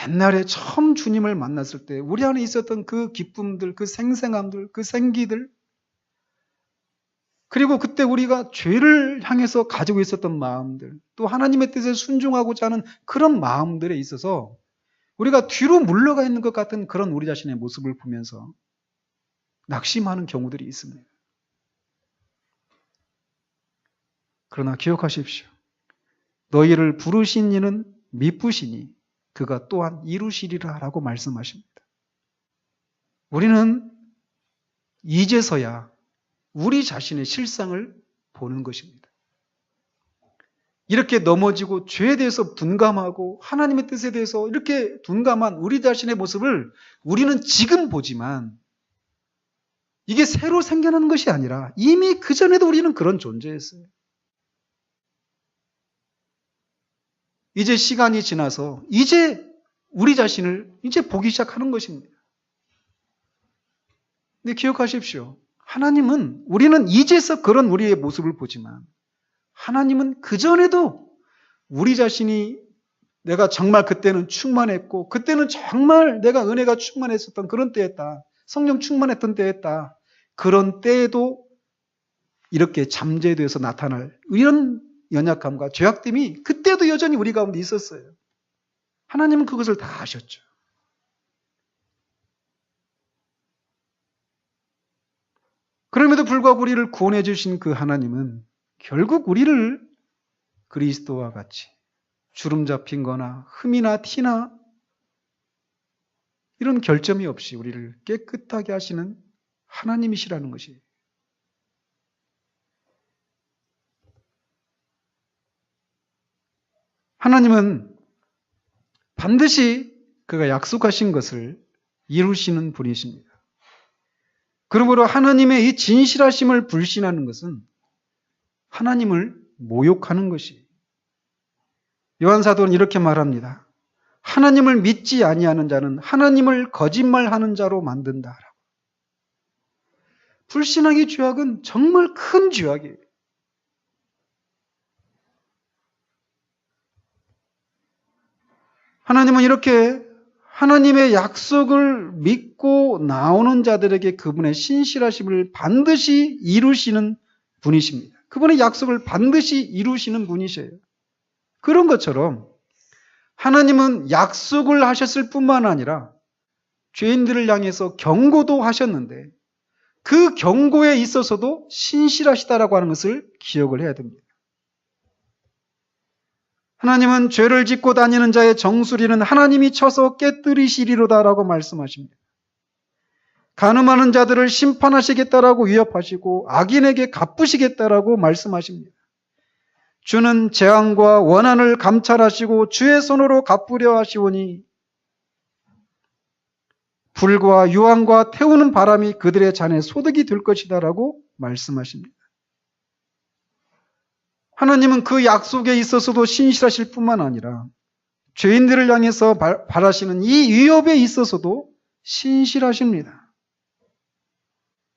옛날에 처음 주님을 만났을 때 우리 안에 있었던 그 기쁨들, 그 생생함들, 그 생기들, 그리고 그때 우리가 죄를 향해서 가지고 있었던 마음들, 또 하나님의 뜻에 순종하고자 하는 그런 마음들에 있어서 우리가 뒤로 물러가 있는 것 같은 그런 우리 자신의 모습을 보면서 낙심하는 경우들이 있습니다. 그러나 기억하십시오. 너희를 부르신 이는 미쁘시니 그가 또한 이루시리라 라고 말씀하십니다. 우리는 이제서야 우리 자신의 실상을 보는 것입니다. 이렇게 넘어지고 죄에 대해서 둔감하고 하나님의 뜻에 대해서 이렇게 둔감한 우리 자신의 모습을 우리는 지금 보지만 이게 새로 생겨나는 것이 아니라 이미 그전에도 우리는 그런 존재였어요. 이제 시간이 지나서 이제 우리 자신을 이제 보기 시작하는 것입니다. 근데 기억하십시오. 하나님은, 우리는 이제서 그런 우리의 모습을 보지만 하나님은 그전에도 우리 자신이 내가 정말 그때는 충만했고 그때는 정말 내가 은혜가 충만했었던 그런 때였다. 성령 충만했던 때였다. 그런 때에도 이렇게 잠재돼서 나타날 이런 연약함과 죄악됨이 그때도 여전히 우리 가운데 있었어요. 하나님은 그것을 다 아셨죠. 그럼에도 불구하고 우리를 구원해 주신 그 하나님은 결국 우리를 그리스도와 같이 주름 잡힌 거나 흠이나 티나 이런 결점이 없이 우리를 깨끗하게 하시는 하나님이시라는 것이에요. 하나님은 반드시 그가 약속하신 것을 이루시는 분이십니다. 그러므로 하나님의 이 진실하심을 불신하는 것은 하나님을 모욕하는 것이에요. 요한사도는 이렇게 말합니다. 하나님을 믿지 아니하는 자는 하나님을 거짓말하는 자로 만든다. 불신앙의 죄악은 정말 큰 죄악이에요. 하나님은 이렇게 하나님의 약속을 믿고 나오는 자들에게 그분의 신실하심을 반드시 이루시는 분이십니다. 그분의 약속을 반드시 이루시는 분이셔요. 그런 것처럼 하나님은 약속을 하셨을 뿐만 아니라 죄인들을 향해서 경고도 하셨는데 그 경고에 있어서도 신실하시다라고 하는 것을 기억을 해야 됩니다. 하나님은 죄를 짓고 다니는 자의 정수리는 하나님이 쳐서 깨뜨리시리로다라고 말씀하십니다. 간음하는 자들을 심판하시겠다라고 위협하시고 악인에게 갚으시겠다라고 말씀하십니다. 주는 재앙과 원한을 감찰하시고 주의 손으로 갚으려 하시오니 불과 유황과 태우는 바람이 그들의 잔에 소득이 될 것이다라고 말씀하십니다. 하나님은 그 약속에 있어서도 신실하실 뿐만 아니라 죄인들을 향해서 바라시는 이 위협에 있어서도 신실하십니다.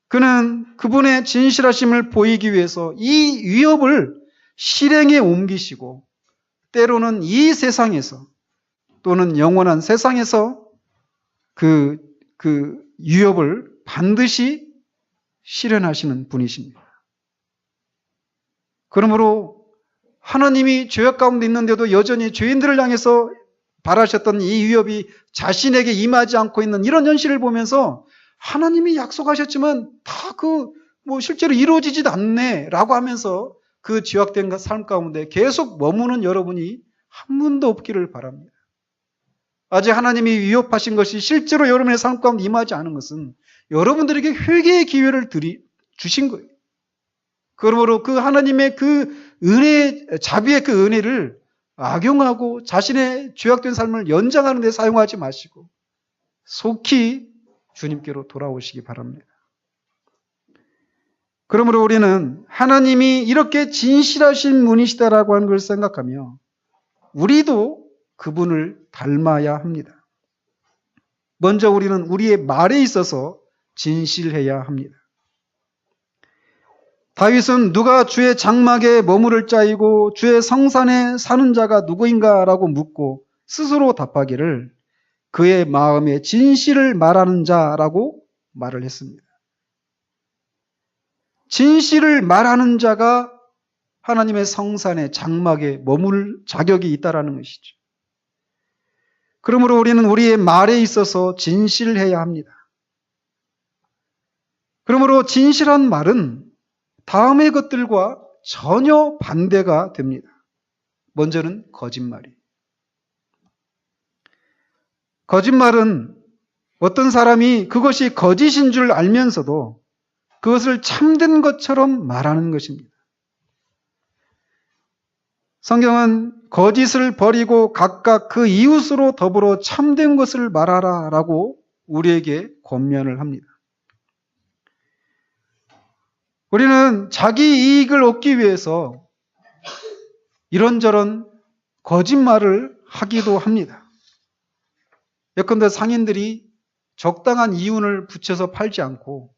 그는 그분의 진실하심을 보이기 위해서 이 위협을 실행에 옮기시고 때로는 이 세상에서 또는 영원한 세상에서 그 위협을 반드시 실현하시는 분이십니다. 그러므로 하나님이 죄악 가운데 있는데도 여전히 죄인들을 향해서 바라셨던 이 위협이 자신에게 임하지 않고 있는 이런 현실을 보면서 하나님이 약속하셨지만 다 실제로 이루어지지도 않네라고 하면서 그 죄악된 삶 가운데 계속 머무는 여러분이 한 분도 없기를 바랍니다. 아직 하나님이 위협하신 것이 실제로 여러분의 삶 가운데 임하지 않은 것은 여러분들에게 회개의 기회를 주신 거예요. 그러므로 그 하나님의 그 은혜, 자비의 그 은혜를 악용하고 자신의 죄악된 삶을 연장하는 데 사용하지 마시고 속히 주님께로 돌아오시기 바랍니다. 그러므로 우리는 하나님이 이렇게 진실하신 분이시다라고 하는 걸 생각하며 우리도 그분을 닮아야 합니다. 먼저 우리는 우리의 말에 있어서 진실해야 합니다. 다윗은 누가 주의 장막에 머무를 자이고 주의 성산에 사는 자가 누구인가라고 묻고 스스로 답하기를 그의 마음에 진실을 말하는 자라고 말을 했습니다. 진실을 말하는 자가 하나님의 성산의 장막에 머물 자격이 있다라는 것이죠. 그러므로 우리는 우리의 말에 있어서 진실해야 합니다. 그러므로 진실한 말은 다음의 것들과 전혀 반대가 됩니다. 먼저는 거짓말이. 거짓말은 어떤 사람이 그것이 거짓인 줄 알면서도 그것을 참된 것처럼 말하는 것입니다. 성경은 거짓을 버리고 각각 그 이웃으로 더불어 참된 것을 말하라 라고 우리에게 권면을 합니다. 우리는 자기 이익을 얻기 위해서 이런저런 거짓말을 하기도 합니다. 예컨대 상인들이 적당한 이윤을 붙여서 팔지 않고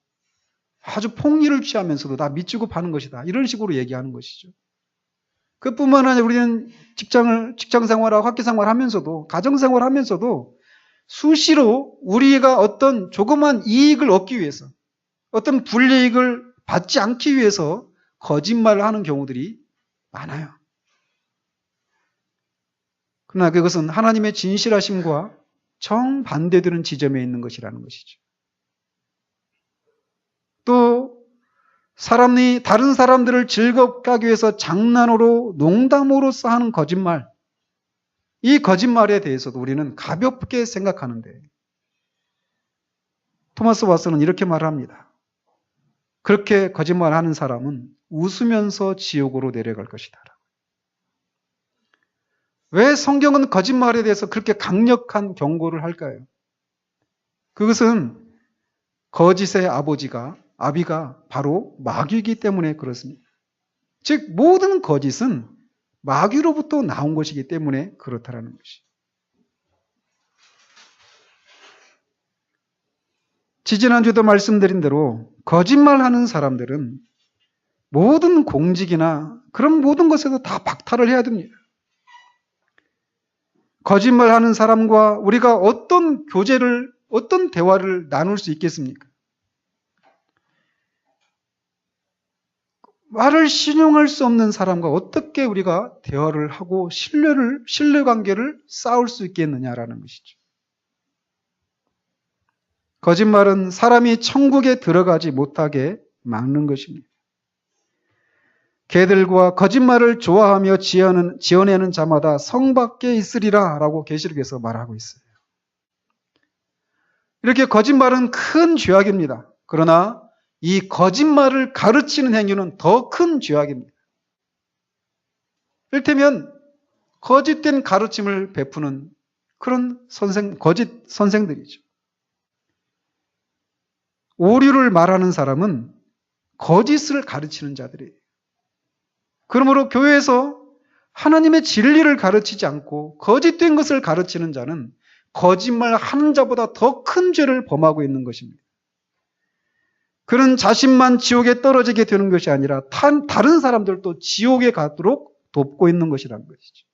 아주 폭리를 취하면서도 다 밑주고 파는 것이다. 이런 식으로 얘기하는 것이죠. 그뿐만 아니라 우리는 직장 생활하고 학교 생활하면서도 가정 생활하면서도 수시로 우리가 어떤 조그만 이익을 얻기 위해서 어떤 불이익을 받지 않기 위해서 거짓말을 하는 경우들이 많아요. 그러나 그것은 하나님의 진실하심과 정반대되는 지점에 있는 것이라는 것이죠. 또 다른 사람들을 즐겁게 하기 위해서 장난으로 농담으로써 하는 거짓말, 이 거짓말에 대해서도 우리는 가볍게 생각하는데 토마스 왓슨은 이렇게 말합니다. 그렇게 거짓말하는 사람은 웃으면서 지옥으로 내려갈 것이다. 왜 성경은 거짓말에 대해서 그렇게 강력한 경고를 할까요? 그것은 거짓의 아비가 바로 마귀이기 때문에 그렇습니다. 즉 모든 거짓은 마귀로부터 나온 것이기 때문에 그렇다라는 것이. 지지난주에도 말씀드린 대로 거짓말하는 사람들은 모든 공직이나 그런 모든 것에도 다 박탈을 해야 됩니다. 거짓말하는 사람과 우리가 어떤 대화를 나눌 수 있겠습니까? 말을 신용할 수 없는 사람과 어떻게 우리가 대화를 하고 신뢰관계를 쌓을 수 있겠느냐라는 것이죠. 거짓말은 사람이 천국에 들어가지 못하게 막는 것입니다. 개들과 거짓말을 좋아하며 지어내는 자마다 성 밖에 있으리라 라고 계시록에서 말하고 있어요. 이렇게 거짓말은 큰 죄악입니다. 그러나 이 거짓말을 가르치는 행위는 더 큰 죄악입니다. 이를테면 거짓된 가르침을 베푸는 그런 거짓 선생들이죠. 오류를 말하는 사람은 거짓을 가르치는 자들이에요. 그러므로 교회에서 하나님의 진리를 가르치지 않고 거짓된 것을 가르치는 자는 거짓말하는 자보다 더 큰 죄를 범하고 있는 것입니다. 그는 자신만 지옥에 떨어지게 되는 것이 아니라 다른 사람들도 지옥에 가도록 돕고 있는 것이라는 것이죠.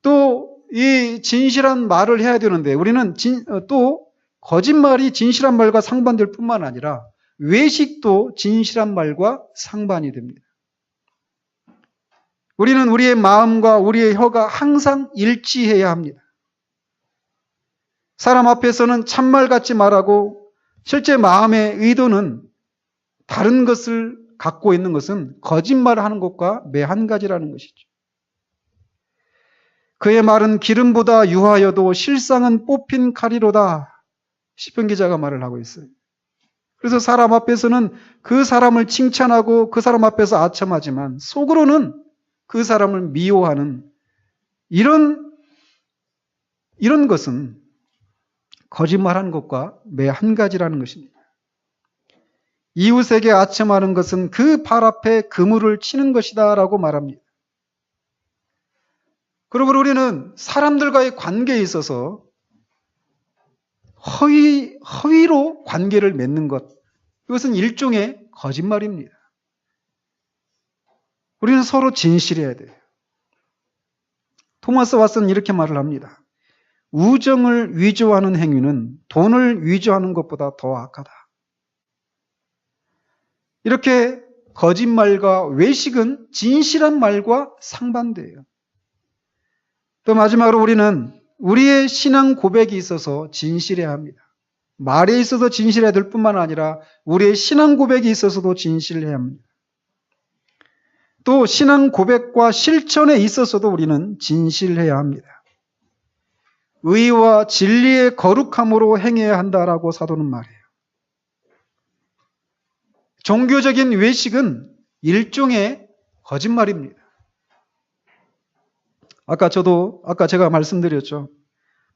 또 이 진실한 말을 해야 되는데 우리는 또 거짓말이 진실한 말과 상반될 뿐만 아니라 외식도 진실한 말과 상반이 됩니다. 우리는 우리의 마음과 우리의 혀가 항상 일치해야 합니다. 사람 앞에서는 참말 같이 말하고 실제 마음의 의도는 다른 것을 갖고 있는 것은 거짓말을 하는 것과 매한 가지라는 것이죠. 그의 말은 기름보다 유하여도 실상은 뽑힌 칼이로다. 시편 기자가 말을 하고 있어요. 그래서 사람 앞에서는 그 사람을 칭찬하고 그 사람 앞에서 아첨하지만 속으로는 그 사람을 미워하는 이런 것은 거짓말하는 것과 매한 가지라는 것입니다. 이웃에게 아첨하는 것은 그 발 앞에 그물을 치는 것이다 라고 말합니다. 그러므로 우리는 사람들과의 관계에 있어서 허위로 관계를 맺는 것, 이것은 일종의 거짓말입니다. 우리는 서로 진실해야 돼요. 토마스 왓슨은 이렇게 말을 합니다. 우정을 위조하는 행위는 돈을 위조하는 것보다 더 악하다. 이렇게 거짓말과 외식은 진실한 말과 상반돼요. 또 마지막으로 우리는 우리의 신앙 고백이 있어서 진실해야 합니다. 말에 있어서 진실해야 될 뿐만 아니라 우리의 신앙 고백이 있어서도 진실해야 합니다. 또 신앙 고백과 실천에 있어서도 우리는 진실해야 합니다. 의와 진리의 거룩함으로 행해야 한다라고 사도는 말해요. 종교적인 외식은 일종의 거짓말입니다. 아까 제가 말씀드렸죠.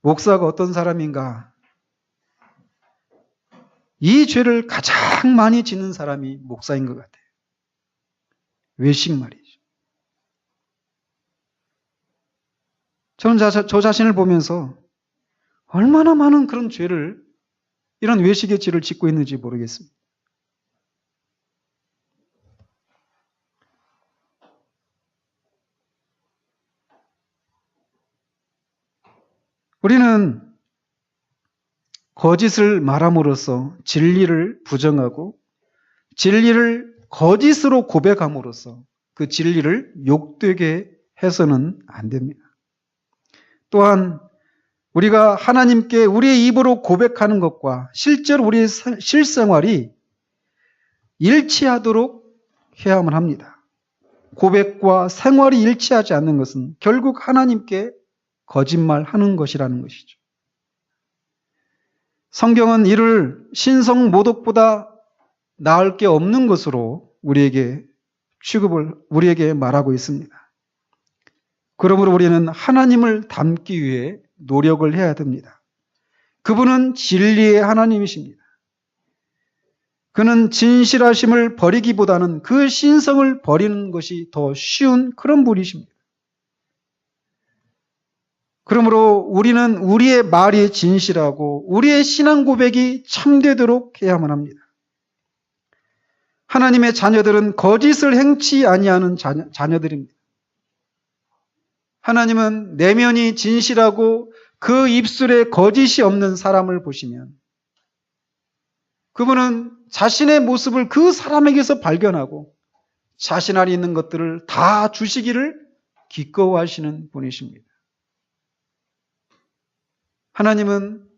목사가 어떤 사람인가? 이 죄를 가장 많이 짓는 사람이 목사인 것 같아요. 외식 말이죠. 저는 저 자신을 보면서 얼마나 많은 그런 죄를, 이런 외식의 죄를 짓고 있는지 모르겠습니다. 우리는 거짓을 말함으로써 진리를 부정하고 진리를 거짓으로 고백함으로써 그 진리를 욕되게 해서는 안 됩니다. 또한 우리가 하나님께 우리의 입으로 고백하는 것과 실제로 우리의 실생활이 일치하도록 해야만 합니다. 고백과 생활이 일치하지 않는 것은 결국 하나님께 거짓말하는 것이라는 것이죠. 성경은 이를 신성모독보다 나을 게 없는 것으로 우리에게 말하고 있습니다. 그러므로 우리는 하나님을 닮기 위해 노력을 해야 됩니다. 그분은 진리의 하나님이십니다. 그는 진실하심을 버리기보다는 그 신성을 버리는 것이 더 쉬운 그런 분이십니다. 그러므로 우리는 우리의 말이 진실하고 우리의 신앙 고백이 참되도록 해야만 합니다. 하나님의 자녀들은 거짓을 행치 아니하는 자녀들입니다. 하나님은 내면이 진실하고 그 입술에 거짓이 없는 사람을 보시면 그분은 자신의 모습을 그 사람에게서 발견하고 자신 안에 있는 것들을 다 주시기를 기꺼워하시는 분이십니다. 하나님은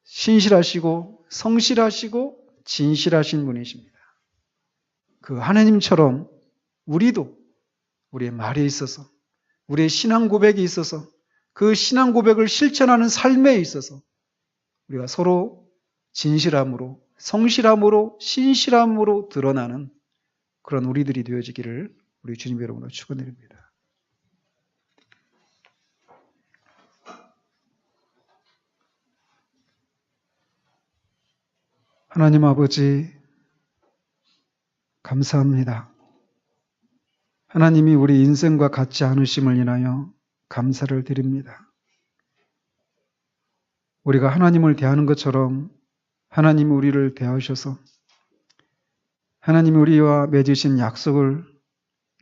신실하시고 성실하시고 진실하신 분이십니다. 그 하나님처럼 우리도 우리의 말에 있어서 우리의 신앙 고백에 있어서 그 신앙 고백을 실천하는 삶에 있어서 우리가 서로 진실함으로 성실함으로 신실함으로 드러나는 그런 우리들이 되어지기를 우리 주님 여러분으로 축원드립니다. 하나님 아버지 감사합니다. 하나님이 우리 인생과 같지 않으심을 인하여 감사를 드립니다. 우리가 하나님을 대하는 것처럼 하나님이 우리를 대하셔서 하나님이 우리와 맺으신 약속을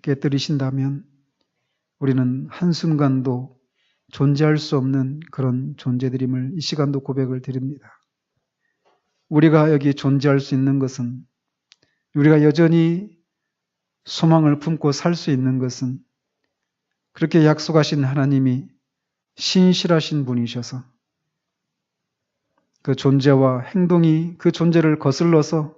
깨뜨리신다면 우리는 한순간도 존재할 수 없는 그런 존재들임을 이 시간도 고백을 드립니다. 우리가 여기 존재할 수 있는 것은, 우리가 여전히 소망을 품고 살 수 있는 것은 그렇게 약속하신 하나님이 신실하신 분이셔서 그 존재와 행동이 그 존재를 거슬러서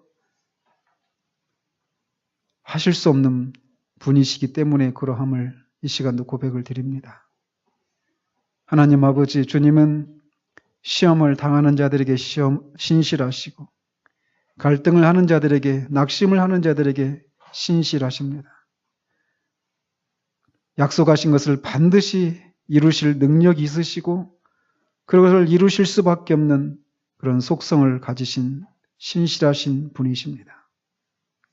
하실 수 없는 분이시기 때문에 그러함을 이 시간도 고백을 드립니다. 하나님 아버지, 주님은 시험을 당하는 자들에게 신실하시고 갈등을 하는 자들에게, 낙심을 하는 자들에게 신실하십니다. 약속하신 것을 반드시 이루실 능력이 있으시고 그것을 이루실 수밖에 없는 그런 속성을 가지신 신실하신 분이십니다.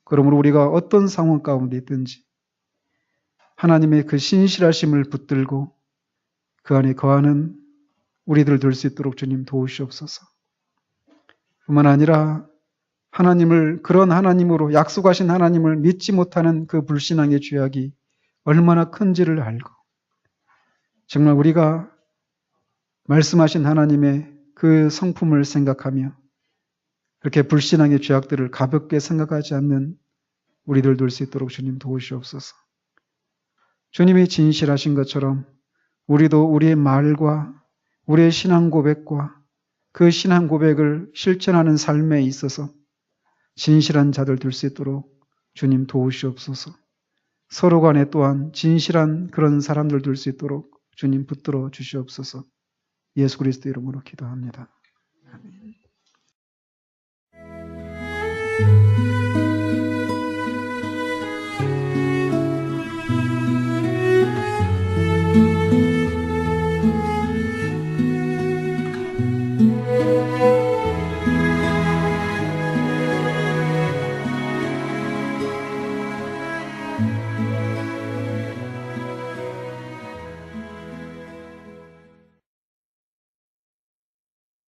그러므로 우리가 어떤 상황 가운데 있든지 하나님의 그 신실하심을 붙들고 그 안에 거하는 우리들 될 수 있도록 주님 도우시옵소서. 뿐만 아니라 하나님을, 그런 하나님으로, 약속하신 하나님을 믿지 못하는 그 불신앙의 죄악이 얼마나 큰지를 알고 정말 우리가 말씀하신 하나님의 그 성품을 생각하며 그렇게 불신앙의 죄악들을 가볍게 생각하지 않는 우리들 될 수 있도록 주님 도우시옵소서. 주님이 진실하신 것처럼 우리도 우리의 말과 우리의 신앙 고백과 그 신앙 고백을 실천하는 삶에 있어서 진실한 자들 될 수 있도록 주님 도우시옵소서. 서로 간에 또한 진실한 그런 사람들 될 수 있도록 주님 붙들어 주시옵소서. 예수 그리스도 이름으로 기도합니다. 아멘.